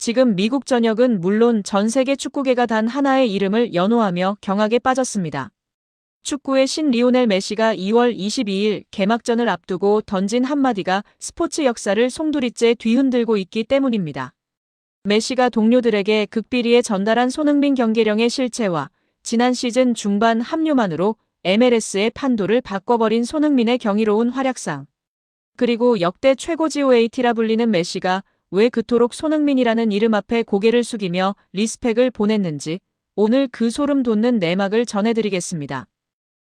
지금 미국 전역은 물론 전 세계 축구계가 단 하나의 이름을 연호하며 경악에 빠졌습니다. 축구의 신 리오넬 메시가 2월 22일 개막전을 앞두고 던진 한마디가 스포츠 역사를 송두리째 뒤흔들고 있기 때문입니다. 메시가 동료들에게 극비리에 전달한 손흥민 경기령의 실체와 지난 시즌 중반 합류만으로 MLS의 판도를 바꿔버린 손흥민의 경이로운 활약상, 그리고 역대 최고 GOAT라 불리는 메시가 왜 그토록 손흥민이라는 이름 앞에 고개를 숙이며 리스펙을 보냈는지 오늘 그 소름 돋는 내막을 전해드리겠습니다.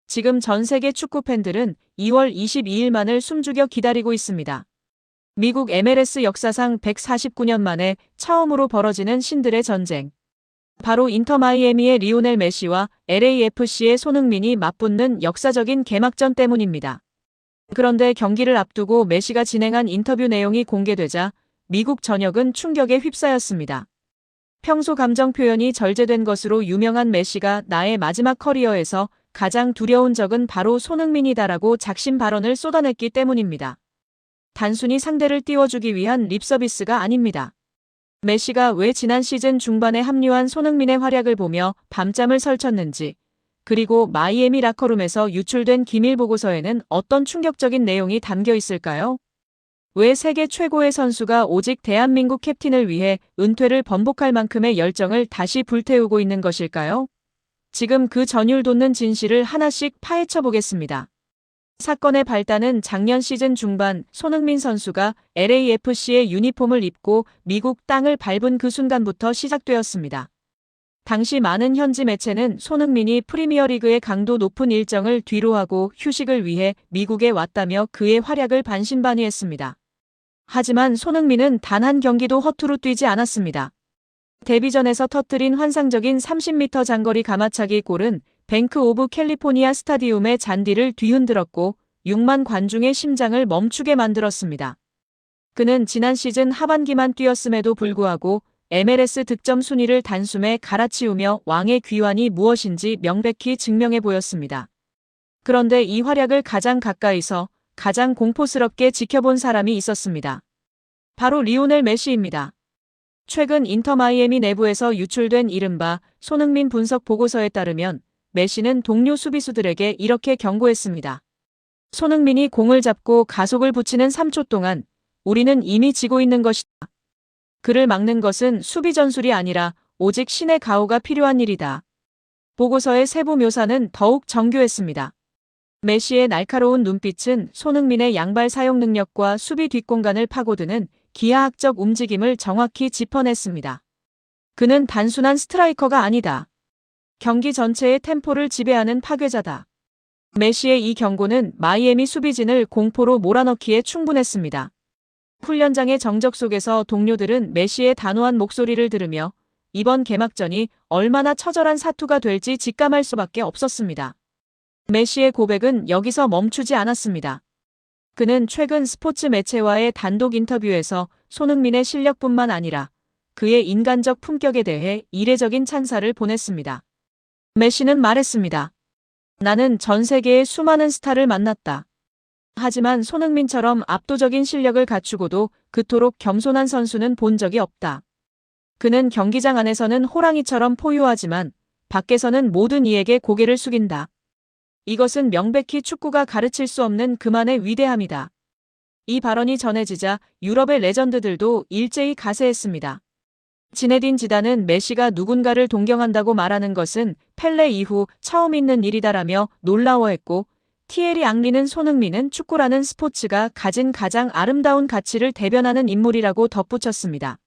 지금 전 세계 축구 팬들은 2월 22일만을 숨죽여 기다리고 있습니다. 미국 MLS 역사상 149년 만에 처음으로 벌어지는 신들의 전쟁. 바로 인터 마이애미의 리오넬 메시와 LAFC의 손흥민이 맞붙는 역사적인 개막전 때문입니다. 그런데 경기를 앞두고 메시가 진행한 인터뷰 내용이 공개되자 미국 전역은 충격에 휩싸였습니다. 평소 감정 표현이 절제된 것으로 유명한 메시가 나의 마지막 커리어에서 가장 두려운 적은 바로 손흥민이다라고 작심 발언을 쏟아냈기 때문입니다. 단순히 상대를 띄워주기 위한 립서비스가 아닙니다. 메시가 왜 지난 시즌 중반에 합류한 손흥민의 활약을 보며 밤잠을 설쳤는지, 그리고 마이애미 라커룸에서 유출된 기밀 보고서에는 어떤 충격적인 내용이 담겨 있을까요? 왜 세계 최고의 선수가 오직 대한민국 캡틴을 위해 은퇴를 번복할 만큼의 열정을 다시 불태우고 있는 것일까요? 지금 그 전율 돋는 진실을 하나씩 파헤쳐 보겠습니다. 사건의 발단은 작년 시즌 중반 손흥민 선수가 LAFC의 유니폼을 입고 미국 땅을 밟은 그 순간부터 시작되었습니다. 당시 많은 현지 매체는 손흥민이 프리미어리그의 강도 높은 일정을 뒤로하고 휴식을 위해 미국에 왔다며 그의 활약을 반신반의했습니다. 하지만 손흥민은 단 한 경기도 허투루 뛰지 않았습니다. 데뷔전에서 터뜨린 환상적인 30m 장거리 가마차기 골은 뱅크 오브 캘리포니아 스타디움의 잔디를 뒤흔들었고 6만 관중의 심장을 멈추게 만들었습니다. 그는 지난 시즌 하반기만 뛰었음에도 불구하고 MLS 득점 순위를 단숨에 갈아치우며 왕의 귀환이 무엇인지 명백히 증명해 보였습니다. 그런데 이 활약을 가장 가까이서 가장 공포스럽게 지켜본 사람이 있었습니다. 바로 리오넬 메시입니다. 최근 인터 마이애미 내부에서 유출된 이른바 손흥민 분석 보고서에 따르면 메시는 동료 수비수들에게 이렇게 경고했습니다. 손흥민이 공을 잡고 가속을 붙이는 3초 동안 우리는 이미 지고 있는 것이다. 그를 막는 것은 수비 전술이 아니라 오직 신의 가호가 필요한 일이다. 보고서의 세부 묘사는 더욱 정교했습니다. 메시의 날카로운 눈빛은 손흥민의 양발 사용 능력과 수비 뒷공간을 파고드는 기하학적 움직임을 정확히 짚어냈습니다. 그는 단순한 스트라이커가 아니다. 경기 전체의 템포를 지배하는 파괴자다. 메시의 이 경고는 마이애미 수비진을 공포로 몰아넣기에 충분했습니다. 훈련장의 정적 속에서 동료들은 메시의 단호한 목소리를 들으며 이번 개막전이 얼마나 처절한 사투가 될지 직감할 수밖에 없었습니다. 메시의 고백은 여기서 멈추지 않았습니다. 그는 최근 스포츠 매체와의 단독 인터뷰에서 손흥민의 실력뿐만 아니라 그의 인간적 품격에 대해 이례적인 찬사를 보냈습니다. 메시는 말했습니다. 나는 전 세계의 수많은 스타를 만났다. 하지만 손흥민처럼 압도적인 실력을 갖추고도 그토록 겸손한 선수는 본 적이 없다. 그는 경기장 안에서는 호랑이처럼 포효하지만 밖에서는 모든 이에게 고개를 숙인다. 이것은 명백히 축구가 가르칠 수 없는 그만의 위대함이다. 이 발언이 전해지자 유럽의 레전드들도 일제히 가세했습니다. 지네딘 지단은 메시가 누군가를 동경한다고 말하는 것은 펠레 이후 처음 있는 일이다라며 놀라워했고, 티에리 앙리는 손흥민은 축구라는 스포츠가 가진 가장 아름다운 가치를 대변하는 인물이라고 덧붙였습니다.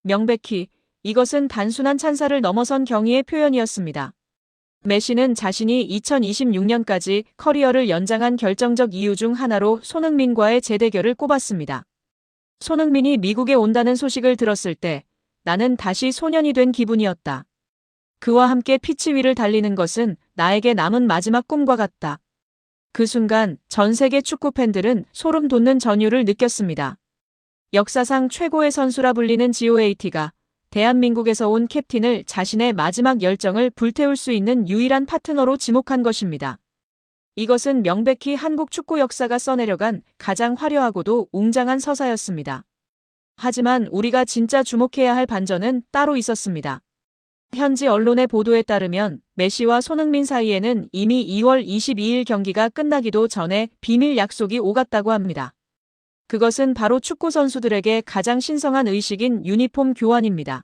명백히 이것은 단순한 찬사를 넘어선 경의의 표현이었습니다. 메시는 자신이 2026년까지 커리어를 연장한 결정적 이유 중 하나로 손흥민과의 재대결을 꼽았습니다. 손흥민이 미국에 온다는 소식을 들었을 때 나는 다시 소년이 된 기분이었다. 그와 함께 피치 위를 달리는 것은 나에게 남은 마지막 꿈과 같다. 그 순간 전 세계 축구 팬들은 소름 돋는 전율을 느꼈습니다. 역사상 최고의 선수라 불리는 GOAT가 대한민국에서 온 캡틴을 자신의 마지막 열정을 불태울 수 있는 유일한 파트너로 지목한 것입니다. 이것은 명백히 한국 축구 역사가 써내려간 가장 화려하고도 웅장한 서사였습니다. 하지만 우리가 진짜 주목해야 할 반전은 따로 있었습니다. 현지 언론의 보도에 따르면 메시와 손흥민 사이에는 이미 2월 22일 경기가 끝나기도 전에 비밀 약속이 오갔다고 합니다. 그것은 바로 축구 선수들에게 가장 신성한 의식인 유니폼 교환입니다.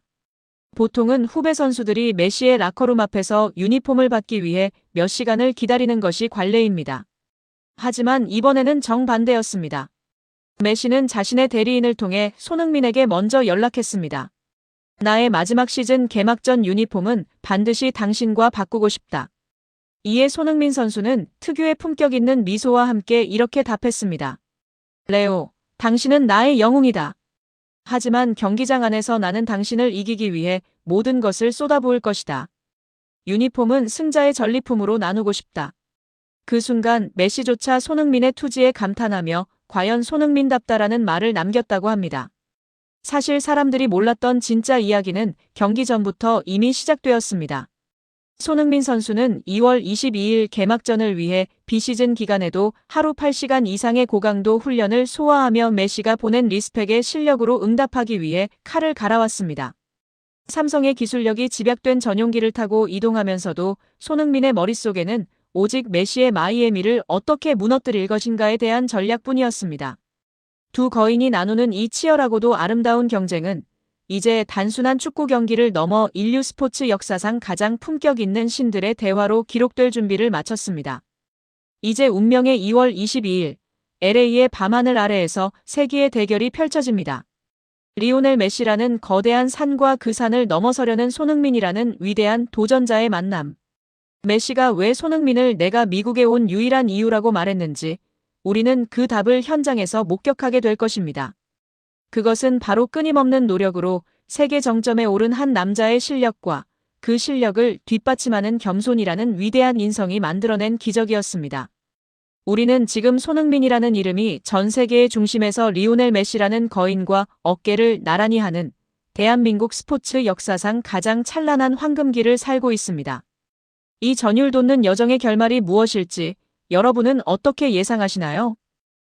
보통은 후배 선수들이 메시의 라커룸 앞에서 유니폼을 받기 위해 몇 시간을 기다리는 것이 관례입니다. 하지만 이번에는 정반대였습니다. 메시는 자신의 대리인을 통해 손흥민에게 먼저 연락했습니다. 나의 마지막 시즌 개막전 유니폼은 반드시 당신과 바꾸고 싶다. 이에 손흥민 선수는 특유의 품격 있는 미소와 함께 이렇게 답했습니다. 레오, 당신은 나의 영웅이다. 하지만 경기장 안에서 나는 당신을 이기기 위해 모든 것을 쏟아부을 것이다. 유니폼은 승자의 전리품으로 나누고 싶다. 그 순간 메시조차 손흥민의 투지에 감탄하며 과연 손흥민답다라는 말을 남겼다고 합니다. 사실 사람들이 몰랐던 진짜 이야기는 경기 전부터 이미 시작되었습니다. 손흥민 선수는 2월 22일 개막전을 위해 비시즌 기간에도 하루 8시간 이상의 고강도 훈련을 소화하며 메시가 보낸 리스펙의 실력으로 응답하기 위해 칼을 갈아왔습니다. 삼성의 기술력이 집약된 전용기를 타고 이동하면서도 손흥민의 머릿속에는 오직 메시의 마이애미를 어떻게 무너뜨릴 것인가에 대한 전략뿐이었습니다. 두 거인이 나누는 이 치열하고도 아름다운 경쟁은 이제 단순한 축구 경기를 넘어 인류 스포츠 역사상 가장 품격 있는 신들의 대화로 기록될 준비를 마쳤습니다. 이제 운명의 2월 22일 LA의 밤하늘 아래에서 세기의 대결이 펼쳐집니다. 리오넬 메시라는 거대한 산과 그 산을 넘어서려는 손흥민이라는 위대한 도전자의 만남. 메시가 왜 손흥민을 내가 미국에 온 유일한 이유라고 말했는지 우리는 그 답을 현장에서 목격하게 될 것입니다. 그것은 바로 끊임없는 노력으로 세계 정점에 오른 한 남자의 실력과 그 실력을 뒷받침하는 겸손이라는 위대한 인성이 만들어낸 기적이었습니다. 우리는 지금 손흥민이라는 이름이 전 세계의 중심에서 리오넬 메시라는 거인과 어깨를 나란히 하는 대한민국 스포츠 역사상 가장 찬란한 황금기를 살고 있습니다. 이 전율 돋는 여정의 결말이 무엇일지 여러분은 어떻게 예상하시나요?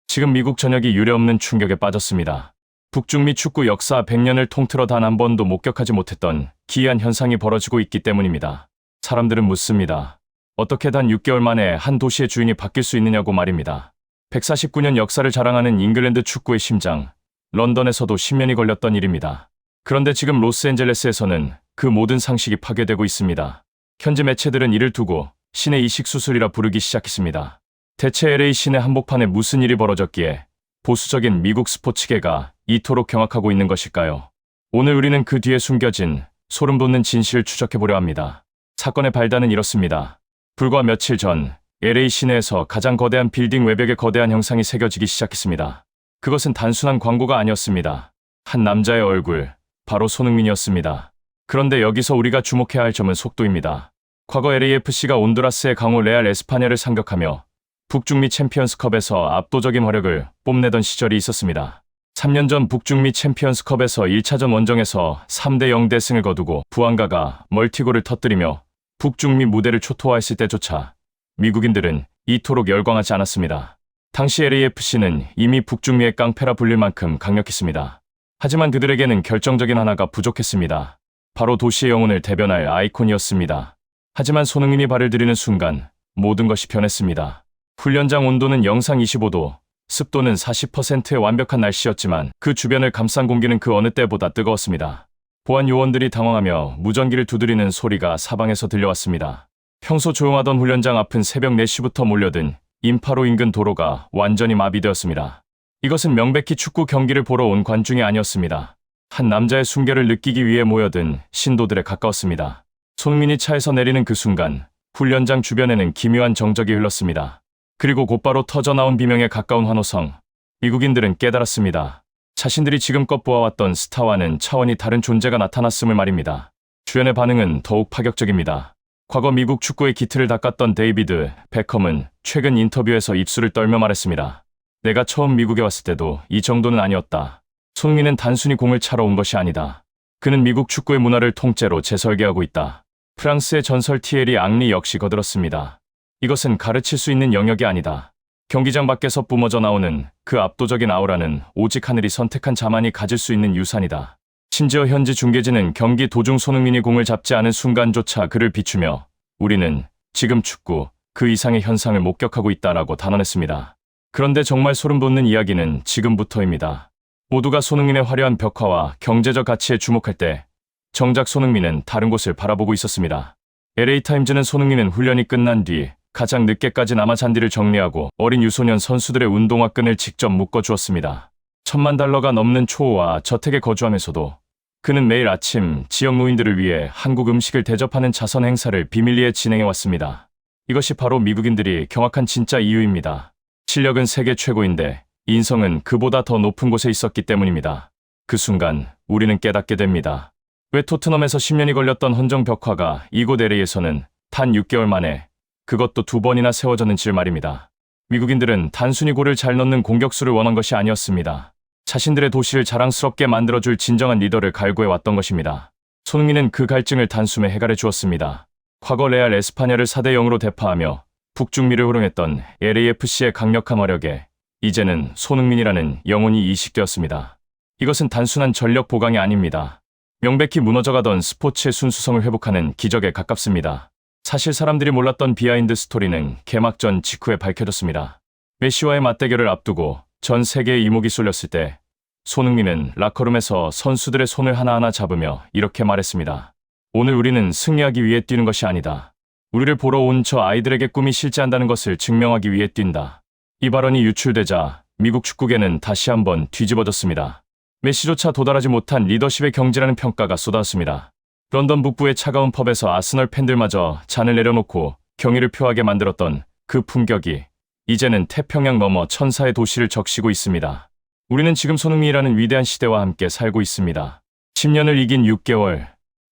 지금 미국 전역이 유례없는 충격에 빠졌습니다. 북중미 축구 역사 100년을 통틀어 단 한 번도 목격하지 못했던 기이한 현상이 벌어지고 있기 때문입니다. 사람들은 묻습니다. 어떻게 단 6개월 만에 한 도시의 주인이 바뀔 수 있느냐고 말입니다. 149년 역사를 자랑하는 잉글랜드 축구의 심장, 런던에서도 10년이 걸렸던 일입니다. 그런데 지금 로스앤젤레스에서는 그 모든 상식이 파괴되고 있습니다. 현지 매체들은 이를 두고 신의 이식 수술이라 부르기 시작했습니다. 대체 LA 시내 한복판에 무슨 일이 벌어졌기에 보수적인 미국 스포츠계가 이토록 경악하고 있는 것일까요? 오늘 우리는 그 뒤에 숨겨진 소름 돋는 진실을 추적해보려 합니다. 사건의 발단은 이렇습니다. 불과 며칠 전 LA 시내에서 가장 거대한 빌딩 외벽에 거대한 형상이 새겨지기 시작했습니다. 그것은 단순한 광고가 아니었습니다. 한 남자의 얼굴, 바로 손흥민이었습니다. 그런데 여기서 우리가 주목해야 할 점은 속도입니다. 과거 LAFC가 온두라스의 강호 레알 에스파냐를 상격하며 북중미 챔피언스컵에서 압도적인 화력을 뽐내던 시절이 있었습니다. 3년 전 북중미 챔피언스컵에서 1차전 원정에서 3대0 대승을 거두고 부안가가 멀티골을 터뜨리며 북중미 무대를 초토화했을 때조차 미국인들은 이토록 열광하지 않았습니다. 당시 LAFC는 이미 북중미의 깡패라 불릴 만큼 강력했습니다. 하지만 그들에게는 결정적인 하나가 부족했습니다. 바로 도시의 영혼을 대변할 아이콘이었습니다. 하지만 손흥민이 발을 들이는 순간 모든 것이 변했습니다. 훈련장 온도는 영상 25도, 습도는 40%의 완벽한 날씨였지만 그 주변을 감싼 공기는 그 어느 때보다 뜨거웠습니다. 보안 요원들이 당황하며 무전기를 두드리는 소리가 사방에서 들려왔습니다. 평소 조용하던 훈련장 앞은 새벽 4시부터 몰려든 임파로 인근 도로가 완전히 마비되었습니다. 이것은 명백히 축구 경기를 보러 온 관중이 아니었습니다. 한 남자의 순결을 느끼기 위해 모여든 신도들에 가까웠습니다. 손흥민이 차에서 내리는 그 순간 훈련장 주변에는 기묘한 정적이 흘렀습니다. 그리고 곧바로 터져나온 비명에 가까운 환호성. 미국인들은 깨달았습니다. 자신들이 지금껏 보아왔던 스타와는 차원이 다른 존재가 나타났음을 말입니다. 주연의 반응은 더욱 파격적입니다. 과거 미국 축구의 기틀을 닦았던 데이비드 베컴은 최근 인터뷰에서 입술을 떨며 말했습니다. 내가 처음 미국에 왔을 때도 이 정도는 아니었다. 손흥민은 단순히 공을 차러 온 것이 아니다. 그는 미국 축구의 문화를 통째로 재설계하고 있다. 프랑스의 전설 티에리 앙리 역시 거들었습니다. 이것은 가르칠 수 있는 영역이 아니다. 경기장 밖에서 뿜어져 나오는 그 압도적인 아우라는 오직 하늘이 선택한 자만이 가질 수 있는 유산이다. 심지어 현지 중계진은 경기 도중 손흥민이 공을 잡지 않은 순간조차 그를 비추며 우리는 지금 축구 그 이상의 현상을 목격하고 있다라고 단언했습니다. 그런데 정말 소름 돋는 이야기는 지금부터입니다. 모두가 손흥민의 화려한 벽화와 경제적 가치에 주목할 때 정작 손흥민은 다른 곳을 바라보고 있었습니다. LA타임즈는 손흥민은 훈련이 끝난 뒤 가장 늦게까지 남아 잔디를 정리하고 어린 유소년 선수들의 운동화 끈을 직접 묶어주었습니다. $10,000가 넘는 초호와 저택에 거주하면서도 그는 매일 아침 지역 노인들을 위해 한국 음식을 대접하는 자선 행사를 비밀리에 진행해왔습니다. 이것이 바로 미국인들이 경악한 진짜 이유입니다. 실력은 세계 최고인데 인성은 그보다 더 높은 곳에 있었기 때문입니다. 그 순간 우리는 깨닫게 됩니다. 왜 토트넘에서 10년이 걸렸던 헌정 벽화가 이곳 LA에서는 단 6개월 만에 그것도 2번이나 세워졌는지 말입니다. 미국인들은 단순히 골을 잘 넣는 공격수를 원한 것이 아니었습니다. 자신들의 도시를 자랑스럽게 만들어줄 진정한 리더를 갈구해왔던 것입니다. 손흥민은 그 갈증을 단숨에 해결해 주었습니다. 과거 레알 에스파냐를 4대0으로 대파하며 북중미를 호령했던 LAFC의 강력한 화력에 이제는 손흥민이라는 영혼이 이식되었습니다. 이것은 단순한 전력 보강이 아닙니다. 명백히 무너져가던 스포츠의 순수성을 회복하는 기적에 가깝습니다. 사실 사람들이 몰랐던 비하인드 스토리는 개막전 직후에 밝혀졌습니다. 메시와의 맞대결을 앞두고 전 세계의 이목이 쏠렸을 때 손흥민은 라커룸에서 선수들의 손을 하나하나 잡으며 이렇게 말했습니다. 오늘 우리는 승리하기 위해 뛰는 것이 아니다. 우리를 보러 온 저 아이들에게 꿈이 실제한다는 것을 증명하기 위해 뛴다. 이 발언이 유출되자 미국 축구계는 다시 한번 뒤집어졌습니다. 메시조차 도달하지 못한 리더십의 경지라는 평가가 쏟아졌습니다. 런던 북부의 차가운 펍에서 아스널 팬들마저 잔을 내려놓고 경의를 표하게 만들었던 그 품격이 이제는 태평양 너머 천사의 도시를 적시고 있습니다. 우리는 지금 손흥민이라는 위대한 시대와 함께 살고 있습니다. 10년을 이긴 6개월.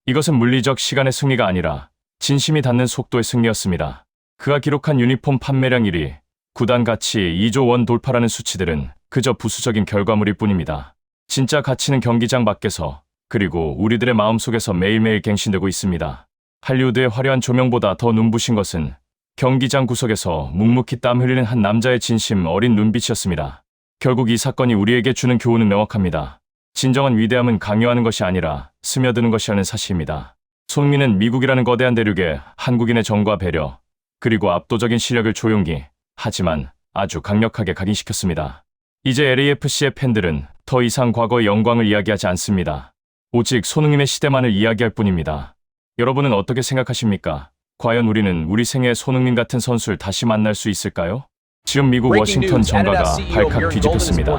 이것은 물리적 시간의 승리가 아니라 진심이 닿는 속도의 승리였습니다. 그가 기록한 유니폼 판매량 1위, 구단 가치 2조 원 돌파라는 수치들은 그저 부수적인 결과물일 뿐입니다. 진짜 가치는 경기장 밖에서 그리고 우리들의 마음속에서 매일매일 갱신되고 있습니다. 할리우드의 화려한 조명보다 더 눈부신 것은 경기장 구석에서 묵묵히 땀 흘리는 한 남자의 진심 어린 눈빛이었습니다. 결국 이 사건이 우리에게 주는 교훈은 명확합니다. 진정한 위대함은 강요하는 것이 아니라 스며드는 것이라는 사실입니다. 손흥민은 미국이라는 거대한 대륙에 한국인의 정과 배려, 그리고 압도적인 실력을 조용히, 하지만 아주 강력하게 각인시켰습니다. 이제 LAFC의 팬들은 더 이상 과거의 영광을 이야기하지 않습니다. 오직 손흥민의 시대만을 이야기할 뿐입니다. 여러분은 어떻게 생각하십니까? 과연 우리는 우리 생애의 손흥민 같은 선수를 다시 만날 수 있을까요? 지금 미국 워싱턴 정가가 발칵 뒤집혔습니다.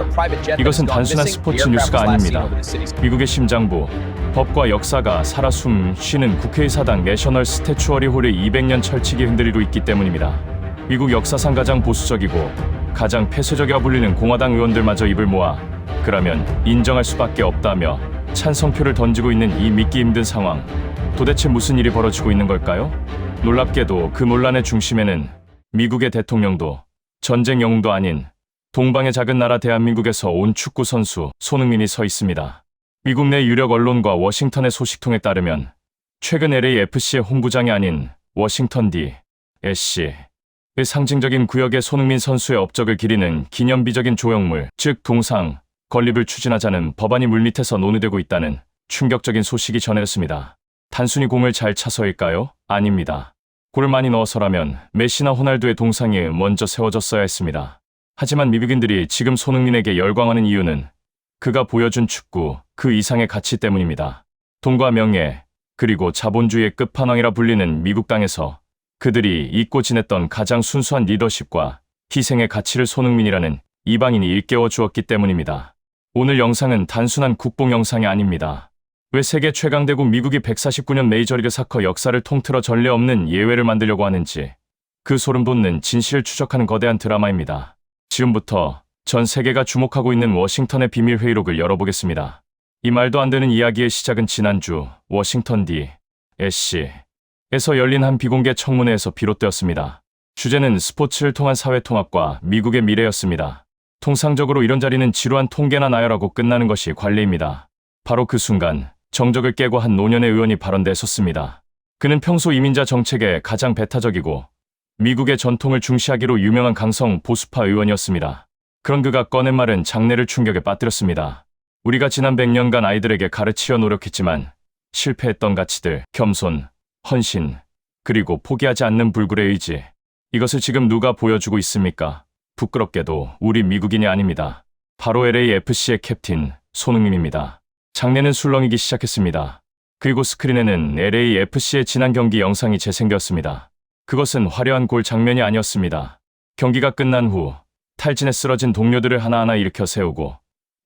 이것은 단순한 스포츠 뉴스가 아닙니다. 미국의 심장부, 법과 역사가 살아 숨 쉬는 국회의사당 내셔널 스태추어리 홀의 200년 철칙이 흔들리고 있기 때문입니다. 미국 역사상 가장 보수적이고 가장 폐쇄적이라 불리는 공화당 의원들마저 입을 모아 그러면 인정할 수밖에 없다며 찬성표를 던지고 있는 이 믿기 힘든 상황. 도대체 무슨 일이 벌어지고 있는 걸까요? 놀랍게도 그 논란의 중심에는 미국의 대통령도 전쟁 영웅도 아닌 동방의 작은 나라 대한민국에서 온 축구 선수 손흥민이 서 있습니다. 미국 내 유력 언론과 워싱턴의 소식통에 따르면 최근 LAFC의 홈구장이 아닌 워싱턴 D.C.의 상징적인 구역에 손흥민 선수의 업적을 기리는 기념비적인 조형물, 즉 동상, 건립을 추진하자는 법안이 물밑에서 논의되고 있다는 충격적인 소식이 전해졌습니다. 단순히 공을 잘 차서일까요? 아닙니다. 골을 많이 넣어서라면 메시나 호날두의 동상이 먼저 세워졌어야 했습니다. 하지만 미국인들이 지금 손흥민에게 열광하는 이유는 그가 보여준 축구 그 이상의 가치 때문입니다. 돈과 명예, 그리고 자본주의의 끝판왕이라 불리는 미국 땅에서 그들이 잊고 지냈던 가장 순수한 리더십과 희생의 가치를 손흥민이라는 이방인이 일깨워 주었기 때문입니다. 오늘 영상은 단순한 국뽕 영상이 아닙니다. 왜 세계 최강대국 미국이 149년 메이저리그 사커 역사를 통틀어 전례 없는 예외를 만들려고 하는지 그 소름 돋는 진실을 추적하는 거대한 드라마입니다. 지금부터 전 세계가 주목하고 있는 워싱턴의 비밀 회의록을 열어보겠습니다. 이 말도 안 되는 이야기의 시작은 지난주 워싱턴 D.C.에서 열린 한 비공개 청문회에서 비롯되었습니다. 주제는 스포츠를 통한 사회통합과 미국의 미래였습니다. 통상적으로 이런 자리는 지루한 통계나 나열하고 끝나는 것이 관례입니다. 바로 그 순간 정적을 깨고 한 노년의 의원이 발언대에 섰습니다. 그는 평소 이민자 정책에 가장 배타적이고 미국의 전통을 중시하기로 유명한 강성 보수파 의원이었습니다. 그런 그가 꺼낸 말은 장내를 충격에 빠뜨렸습니다. 우리가 지난 100년간 아이들에게 가르치려 노력했지만 실패했던 가치들, 겸손, 헌신, 그리고 포기하지 않는 불굴의 의지. 이것을 지금 누가 보여주고 있습니까? 부끄럽게도 우리 미국인이 아닙니다. 바로 LAFC의 캡틴 손흥민입니다. 장내는 술렁이기 시작했습니다. 그리고 스크린에는 LAFC의 지난 경기 영상이 재생되었습니다. 그것은 화려한 골 장면이 아니었습니다. 경기가 끝난 후 탈진에 쓰러진 동료들을 하나하나 일으켜 세우고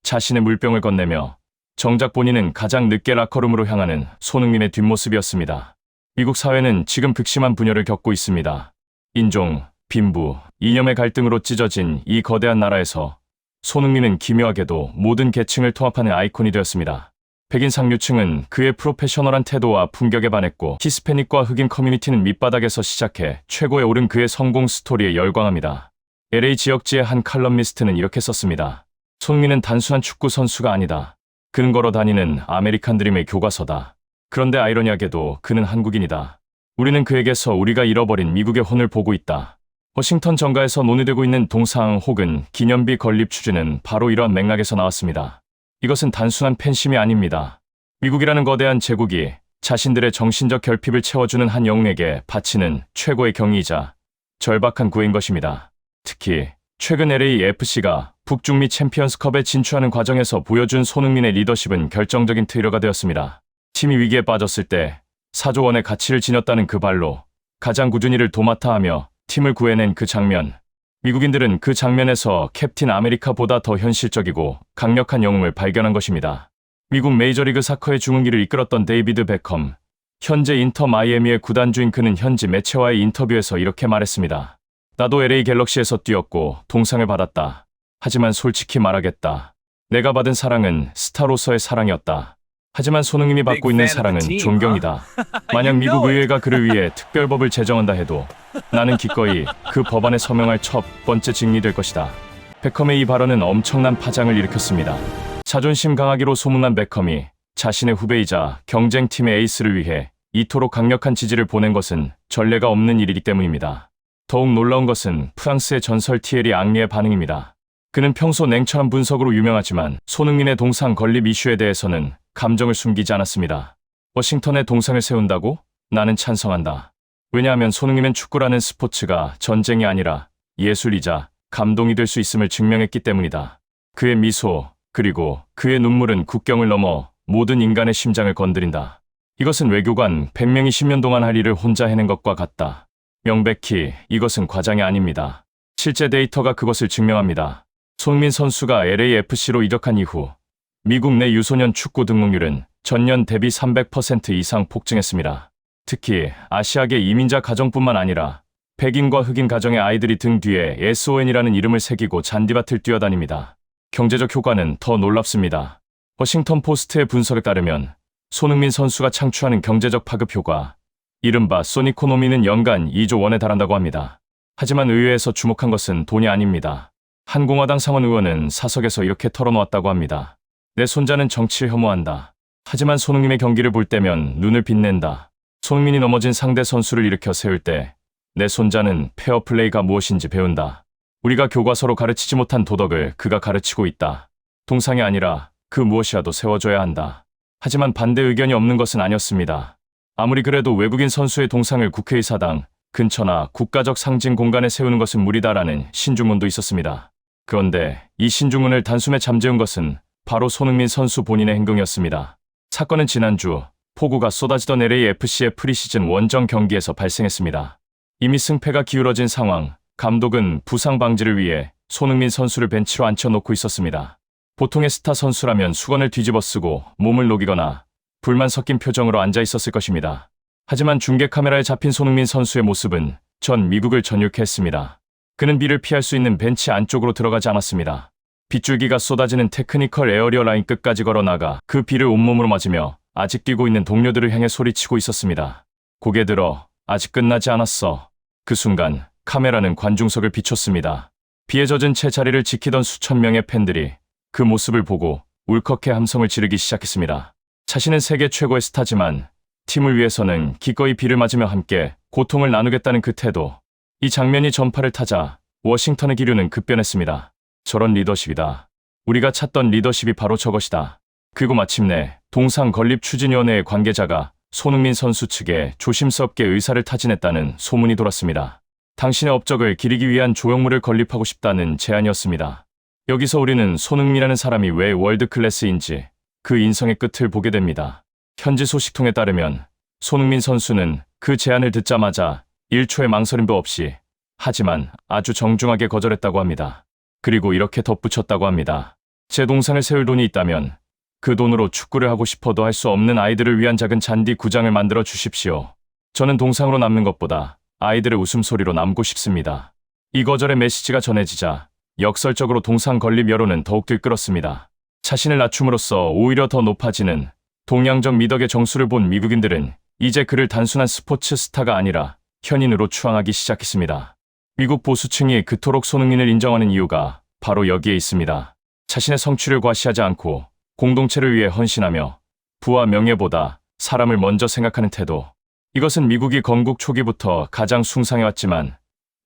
자신의 물병을 건네며 정작 본인은 가장 늦게 라커룸으로 향하는 손흥민의 뒷모습이었습니다. 미국 사회는 지금 극심한 분열을 겪고 있습니다. 인종, 빈부, 이념의 갈등으로 찢어진 이 거대한 나라에서 손흥민은 기묘하게도 모든 계층을 통합하는 아이콘이 되었습니다. 백인 상류층은 그의 프로페셔널한 태도와 품격에 반했고 히스패닉과 흑인 커뮤니티는 밑바닥에서 시작해 최고에 오른 그의 성공 스토리에 열광합니다. LA 지역지의 한 칼럼니스트는 이렇게 썼습니다. 손흥민은 단순한 축구 선수가 아니다. 그는 걸어 다니는 아메리칸 드림의 교과서다. 그런데 아이러니하게도 그는 한국인이다. 우리는 그에게서 우리가 잃어버린 미국의 혼을 보고 있다. 워싱턴 정가에서 논의되고 있는 동상 혹은 기념비 건립 추진은 바로 이러한 맥락에서 나왔습니다. 이것은 단순한 팬심이 아닙니다. 미국이라는 거대한 제국이 자신들의 정신적 결핍을 채워주는 한 영웅에게 바치는 최고의 경의이자 절박한 구애인 것입니다. 특히 최근 LAFC가 북중미 챔피언스컵에 진출하는 과정에서 보여준 손흥민의 리더십은 결정적인 트리거가 되었습니다. 팀이 위기에 빠졌을 때 4조 원의 가치를 지녔다는 그 발로 가장 꾸준히 이를 도맡아 하며 팀을 구해낸 그 장면. 미국인들은 그 장면에서 캡틴 아메리카보다 더 현실적이고 강력한 영웅을 발견한 것입니다. 미국 메이저리그 사커의 중흥기를 이끌었던 데이비드 베컴. 현재 인터 마이애미의 구단주인 그는 현지 매체와의 인터뷰에서 이렇게 말했습니다. 나도 LA 갤럭시에서 뛰었고 동상을 받았다. 하지만 솔직히 말하겠다. 내가 받은 사랑은 스타로서의 사랑이었다. 하지만 손흥민이 받고 있는 사랑은 존경이다. 만약 미국 의회가 그를 위해 특별법을 제정한다 해도 나는 기꺼이 그 법안에 서명할 첫 번째 증인이 될 것이다. 베컴의 이 발언은 엄청난 파장을 일으켰습니다. 자존심 강하기로 소문난 베컴이 자신의 후배이자 경쟁팀의 에이스를 위해 이토록 강력한 지지를 보낸 것은 전례가 없는 일이기 때문입니다. 더욱 놀라운 것은 프랑스의 전설 티에리 앙리의 반응입니다. 그는 평소 냉철한 분석으로 유명하지만 손흥민의 동상 건립 이슈에 대해서는 감정을 숨기지 않았습니다. 워싱턴에 동상을 세운다고? 나는 찬성한다. 왜냐하면 손흥민은 축구라는 스포츠가 전쟁이 아니라 예술이자 감동이 될 수 있음을 증명했기 때문이다. 그의 미소, 그리고 그의 눈물은 국경을 넘어 모든 인간의 심장을 건드린다. 이것은 외교관 100명이 10년 동안 할 일을 혼자 해낸 것과 같다. 명백히 이것은 과장이 아닙니다. 실제 데이터가 그것을 증명합니다. 손흥민 선수가 LAFC로 이적한 이후 미국 내 유소년 축구 등록률은 전년 대비 300% 이상 폭증했습니다. 특히 아시아계 이민자 가정뿐만 아니라 백인과 흑인 가정의 아이들이 등 뒤에 SON이라는 이름을 새기고 잔디밭을 뛰어다닙니다. 경제적 효과는 더 놀랍습니다. 워싱턴 포스트의 분석에 따르면 손흥민 선수가 창출하는 경제적 파급 효과, 이른바 소니코노미는 연간 2조 원에 달한다고 합니다. 하지만 의회에서 주목한 것은 돈이 아닙니다. 한 공화당 상원 의원은 사석에서 이렇게 털어놓았다고 합니다. 내 손자는 정치를 혐오한다. 하지만 손흥민의 경기를 볼 때면 눈을 빛낸다. 손흥민이 넘어진 상대 선수를 일으켜 세울 때 내 손자는 페어플레이가 무엇인지 배운다. 우리가 교과서로 가르치지 못한 도덕을 그가 가르치고 있다. 동상이 아니라 그 무엇이라도 세워줘야 한다. 하지만 반대 의견이 없는 것은 아니었습니다. 아무리 그래도 외국인 선수의 동상을 국회의사당 근처나 국가적 상징 공간에 세우는 것은 무리다라는 신중문도 있었습니다. 그런데 이 신중문을 단숨에 잠재운 것은 바로 손흥민 선수 본인의 행동이었습니다. 사건은 지난주 폭우가 쏟아지던 LAFC의 프리시즌 원정 경기에서 발생했습니다. 이미 승패가 기울어진 상황, 감독은 부상 방지를 위해 손흥민 선수를 벤치로 앉혀놓고 있었습니다. 보통의 스타 선수라면 수건을 뒤집어 쓰고 몸을 녹이거나 불만 섞인 표정으로 앉아 있었을 것입니다. 하지만 중계 카메라에 잡힌 손흥민 선수의 모습은 전 미국을 전율케 했습니다. 그는 비를 피할 수 있는 벤치 안쪽으로 들어가지 않았습니다. 빗줄기가 쏟아지는 테크니컬 에어리어 라인 끝까지 걸어나가 그 비를 온몸으로 맞으며 아직 뛰고 있는 동료들을 향해 소리치고 있었습니다. 고개 들어, 아직 끝나지 않았어. 그 순간 카메라는 관중석을 비췄습니다. 비에 젖은 채 자리를 지키던 수천 명의 팬들이 그 모습을 보고 울컥해 함성을 지르기 시작했습니다. 자신은 세계 최고의 스타지만 팀을 위해서는 기꺼이 비를 맞으며 함께 고통을 나누겠다는 그 태도. 이 장면이 전파를 타자 워싱턴의 기류는 급변했습니다. 저런 리더십이다. 우리가 찾던 리더십이 바로 저것이다. 그리고 마침내 동상건립추진위원회의 관계자가 손흥민 선수 측에 조심스럽게 의사를 타진했다는 소문이 돌았습니다. 당신의 업적을 기리기 위한 조형물을 건립하고 싶다는 제안이었습니다. 여기서 우리는 손흥민이라는 사람이 왜 월드클래스인지 그 인성의 끝을 보게 됩니다. 현지 소식통에 따르면 손흥민 선수는 그 제안을 듣자마자 1초의 망설임도 없이 하지만 아주 정중하게 거절했다고 합니다. 그리고 이렇게 덧붙였다고 합니다. 제 동상을 세울 돈이 있다면 그 돈으로 축구를 하고 싶어도 할 수 없는 아이들을 위한 작은 잔디 구장을 만들어 주십시오. 저는 동상으로 남는 것보다 아이들의 웃음소리로 남고 싶습니다. 이 거절의 메시지가 전해지자 역설적으로 동상 건립 여론은 더욱 들끓었습니다. 자신을 낮춤으로써 오히려 더 높아지는 동양적 미덕의 정수를 본 미국인들은 이제 그를 단순한 스포츠 스타가 아니라 현인으로 추앙하기 시작했습니다. 미국 보수층이 그토록 손흥민을 인정하는 이유가 바로 여기에 있습니다. 자신의 성취를 과시하지 않고 공동체를 위해 헌신하며 부와 명예보다 사람을 먼저 생각하는 태도. 이것은 미국이 건국 초기부터 가장 숭상해왔지만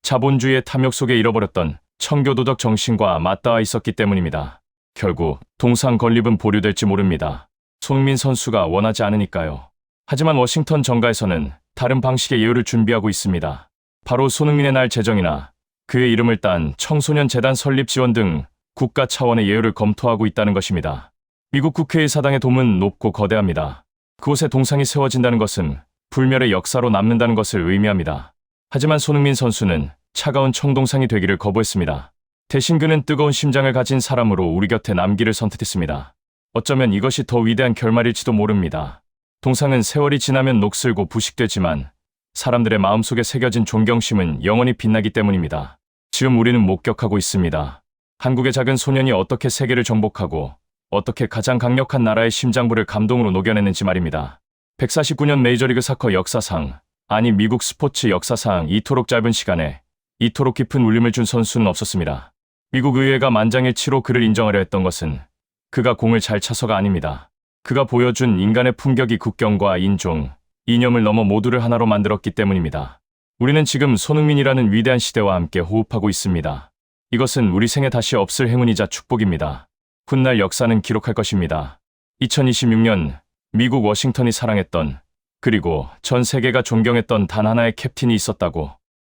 자본주의의 탐욕 속에 잃어버렸던 청교도적 정신과 맞닿아 있었기 때문입니다. 결국 동상 건립은 보류될지 모릅니다. 손흥민 선수가 원하지 않으니까요. 하지만 워싱턴 정가에서는 다른 방식의 예우를 준비하고 있습니다. 바로 손흥민의 날 제정이나 그의 이름을 딴 청소년 재단 설립 지원 등 국가 차원의 예우를 검토하고 있다는 것입니다. 미국 국회의 사당의 도움은 높고 거대합니다. 그곳에 동상이 세워진다는 것은 불멸의 역사로 남는다는 것을 의미합니다. 하지만 손흥민 선수는 차가운 청동상이 되기를 거부했습니다. 대신 그는 뜨거운 심장을 가진 사람으로 우리 곁에 남기를 선택했습니다. 어쩌면 이것이 더 위대한 결말일지도 모릅니다. 동상은 세월이 지나면 녹슬고 부식되지만 사람들의 마음속에 새겨진 존경심은 영원히 빛나기 때문입니다. 지금 우리는 목격하고 있습니다. 한국의 작은 소년이 어떻게 세계를 정복하고 어떻게 가장 강력한 나라의 심장부를 감동으로 녹여냈는지 말입니다. 149년 메이저리그 사커 역사상, 아니 미국 스포츠 역사상 이토록 짧은 시간에 이토록 깊은 울림을 준 선수는 없었습니다. 미국 의회가 만장일치로 그를 인정하려 했던 것은 그가 공을 잘 차서가 아닙니다. 그가 보여준 인간의 품격이 국경과 인종, 이념을 넘어 모두를 하나로 만들었기 때문입니다. 우리는 지금 손흥민이라는 위대한 시대와 함께 호흡하고 있습니다. 이것은 우리 생에 다시 없을 행운이자 축복입니다. 훗날 역사는 기록할 것입니다. 2026년 미국 워싱턴이 사랑했던 그리고 전 세계가 존경했던 단 하나의 캡틴이 있었다고.